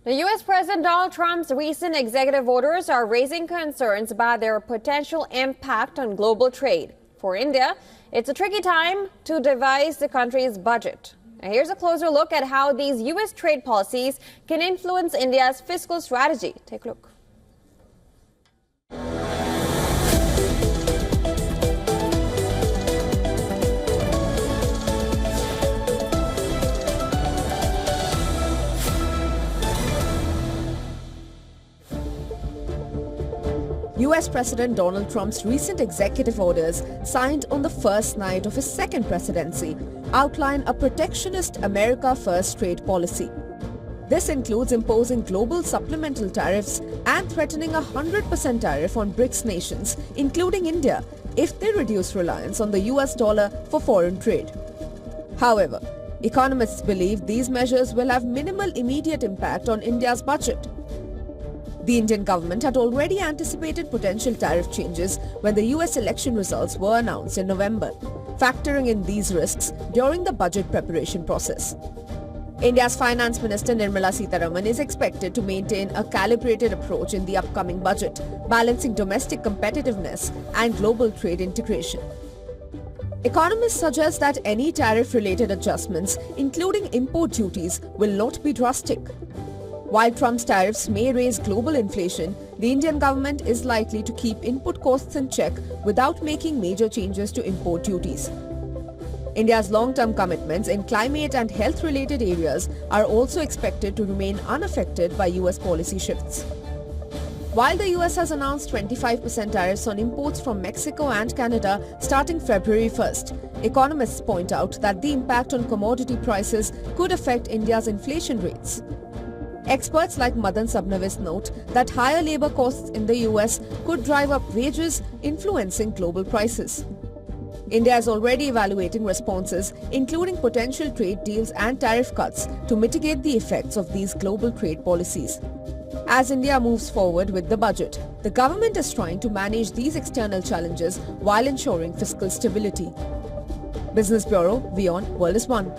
The U.S. President Donald Trump's recent executive orders are raising concerns about their potential impact on global trade. For India, it's a tricky time to devise the country's budget. Now, here's a closer look at how these U.S. trade policies can influence India's fiscal strategy. Take a look. US President Donald Trump's recent executive orders, signed on the first night of his second presidency, outline a protectionist America First trade policy. This includes imposing global supplemental tariffs and threatening a 100% tariff on BRICS nations, including India, if they reduce reliance on the US dollar for foreign trade. However, economists believe these measures will have minimal immediate impact on India's budget. The Indian government had already anticipated potential tariff changes when the US election results were announced in November, factoring in these risks during the budget preparation process. India's Finance Minister Nirmala Sitharaman is expected to maintain a calibrated approach in the upcoming budget, balancing domestic competitiveness and global trade integration. Economists suggest that any tariff-related adjustments, including import duties, will not be drastic. While Trump's tariffs may raise global inflation, the Indian government is likely to keep input costs in check without making major changes to import duties. India's long-term commitments in climate and health-related areas are also expected to remain unaffected by US policy shifts. While the US has announced 25% tariffs on imports from Mexico and Canada starting February 1st, economists point out that the impact on commodity prices could affect India's inflation rates. Experts like Madan Sabnavis note that higher labor costs in the US could drive up wages, influencing global prices. India is already evaluating responses, including potential trade deals and tariff cuts, to mitigate the effects of these global trade policies. As India moves forward with the budget, the government is trying to manage these external challenges while ensuring fiscal stability. Business Bureau, WION, World is One.